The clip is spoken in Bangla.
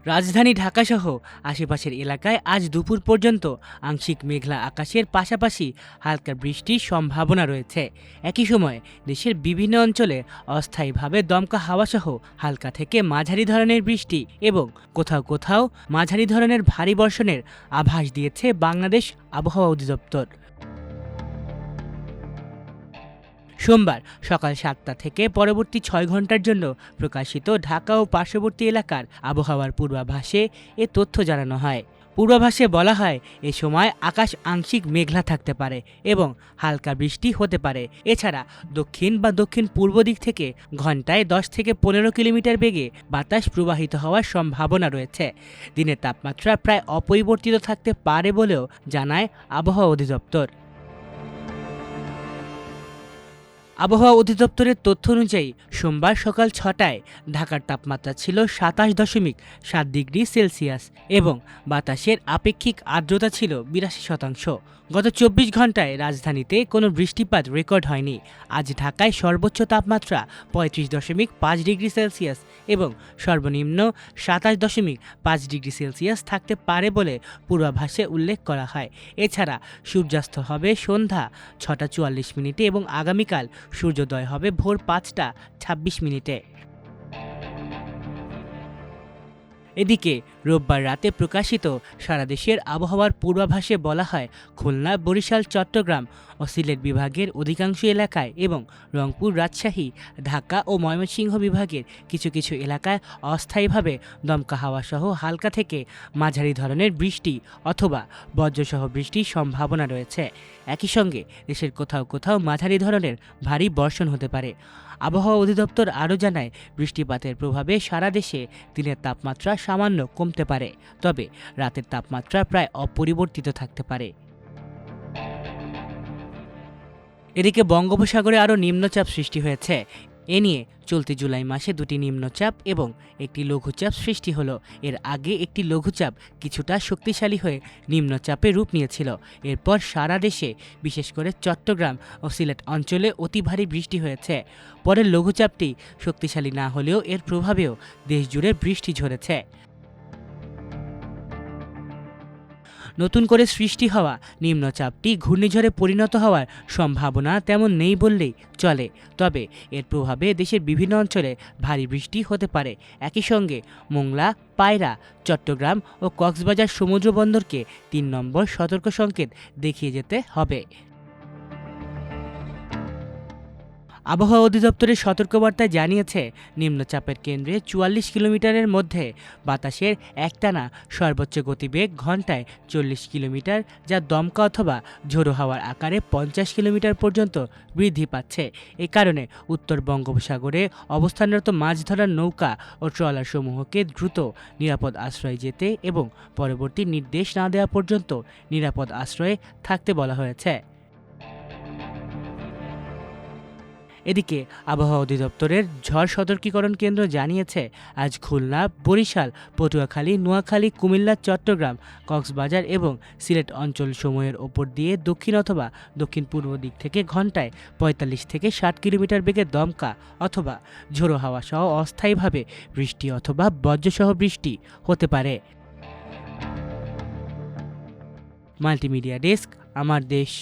রাজধানী ঢাকাসহ আশেপাশের এলাকায় আজ দুপুর পর্যন্ত আংশিক মেঘলা আকাশের পাশাপাশি হালকা বৃষ্টির সম্ভাবনা রয়েছে। একই সময় দেশের বিভিন্ন অঞ্চলে অস্থায়ীভাবে দমকা হাওয়াসহ হালকা থেকে মাঝারি ধরনের বৃষ্টি এবং কোথাও কোথাও মাঝারি ধরনের ভারী বর্ষণের আভাস দিয়েছে বাংলাদেশ আবহাওয়া অধিদপ্তর। সোমবার সকাল ৭টা থেকে পরবর্তী ৬ ঘন্টার জন্য প্রকাশিত ঢাকা ও পার্শ্ববর্তী এলাকার আবহাওয়ার পূর্বাভাসে এ তথ্য জানানো হয়। পূর্বাভাসে বলা হয়, এ সময় আকাশ আংশিক মেঘলা থাকতে পারে এবং হালকা বৃষ্টি হতে পারে। এছাড়া দক্ষিণ বা দক্ষিণ পূর্ব দিক থেকে ঘন্টায় ১০ থেকে ১৫ কিলোমিটার বেগে বাতাস প্রবাহিত হওয়ার সম্ভাবনা রয়েছে। দিনের তাপমাত্রা প্রায় অপরিবর্তিত থাকতে পারে বলেও জানায় আবহাওয়া অধিদপ্তর। আবহাওয়া অধিদপ্তরের তথ্য অনুযায়ী সোমবার সকাল ৬টায় ঢাকার তাপমাত্রা ছিল ২৭.৭ ডিগ্রি সেলসিয়াস এবং বাতাসের আপেক্ষিক আর্দ্রতা ছিল ৮২%। গত ২৪ ঘন্টায় রাজধানীতে কোনো বৃষ্টিপাত রেকর্ড হয়নি। আজ ঢাকায় সর্বোচ্চ তাপমাত্রা ৩৫.৫ ডিগ্রি সেলসিয়াস এবং সর্বনিম্ন ২৭.৫ ডিগ্রি সেলসিয়াস থাকতে পারে বলে পূর্বাভাসে উল্লেখ করা হয়। এছাড়া সূর্যাস্ত হবে সন্ধ্যা ৬টা ৪৪ মিনিটে এবং আগামীকাল সূর্যোদয় হবে ভোর ৫টা ২৬ মিনিটে। এদিকে রোববার রাতে প্রকাশিত সারা দেশের আবহাওয়ার পূর্বাভাসে বলা হয়, খুলনা, বরিশাল, চট্টগ্রাম ও সিলেট বিভাগের অধিকাংশ এলাকায় এবং রংপুর, রাজশাহী, ঢাকা ও ময়মনসিংহ বিভাগের কিছু কিছু এলাকায় অস্থায়ীভাবে দমকা হাওয়াসহ হালকা থেকে মাঝারি ধরনের বৃষ্টি অথবা বজ্রসহ বৃষ্টির সম্ভাবনা রয়েছে। একই সঙ্গে দেশের কোথাও কোথাও মাঝারি ধরনের ভারী বর্ষণ হতে পারে। আবহাওয়া অধিদপ্তর আরও জানায়, বৃষ্টিপাতের প্রভাবে সারা দেশে দিনের তাপমাত্রা সামান্য কমতে পারে, তবে রাতের তাপমাত্রা প্রায় অপরিবর্তিত থাকতে পারে। এদিকে বঙ্গোপসাগরে আরও নিম্নচাপ সৃষ্টি হয়েছে। এ নিয়ে চলতি জুলাই মাসে দুটি নিম্নচাপ এবং একটি লঘুচাপ সৃষ্টি হলো। এর আগে একটি লঘুচাপ কিছুটা শক্তিশালী হয়ে নিম্নচাপে রূপ নিয়েছিল। এরপর সারা দেশে বিশেষ করে চট্টগ্রাম ও সিলেট অঞ্চলে অতি ভারী বৃষ্টি হয়েছে। পরের লঘুচাপটি শক্তিশালী না হলেও এর প্রভাবেও দেশজুড়ে বৃষ্টি ঝরেছে। নতুন করে সৃষ্টি হওয়া নিম্নচাপটি ঘূর্ণিঝড়ে পরিণত হওয়ার সম্ভাবনা তেমন নেই বললেই চলে, তবে এর প্রভাবে দেশের বিভিন্ন অঞ্চলে ভারী বৃষ্টি হতে পারে। একই সঙ্গে মোংলা, পায়রা, চট্টগ্রাম ও কক্সবাজার সমুদ্র বন্দরকে ৩ নম্বর সতর্ক সংকেত দেখিয়ে যেতে হবে। আবহাওয়া অধিদপ্তরের সতর্কবার্তায় জানিয়েছে, নিম্নচাপের কেন্দ্রে ৪৪ কিলোমিটারের মধ্যে বাতাসের একটানা সর্বোচ্চ গতিবেগ ঘন্টায় ৪০ কিলোমিটার, যা দমকা অথবা ঝোড়ো হাওয়ার আকারে ৫০ কিলোমিটার পর্যন্ত বৃদ্ধি পাচ্ছে। এ কারণে উত্তর বঙ্গোপসাগরে অবস্থানরত মাছ ধরার নৌকা ও ট্রলার সমূহকে দ্রুত নিরাপদ আশ্রয়ে যেতে এবং পরবর্তী নির্দেশ না দেওয়া পর্যন্ত নিরাপদ আশ্রয়ে থাকতে বলা হয়েছে। এদিকে আবহাওয়া অধিদপ্তরের ঝড় সতর্কীকরণ কেন্দ্র জানিয়েছে, আজ খুলনা, বরিশাল, পটুয়াখালী, নোয়াখালী, কুমিল্লা, চট্টগ্রাম, কক্সবাজার এবং সিলেট অঞ্চলসমূহের ওপর দিয়ে দক্ষিণ অথবা দক্ষিণ পূর্ব দিক থেকে ঘন্টায় ৪৫ থেকে ৬০ কিলোমিটার বেগে দমকা অথবা ঝোড়ো হাওয়া সহ অস্থায়ীভাবে বৃষ্টি অথবা বজ্রসহ বৃষ্টি হতে পারে। মাল্টিমিডিয়া ডেস্ক, আমার দেশ।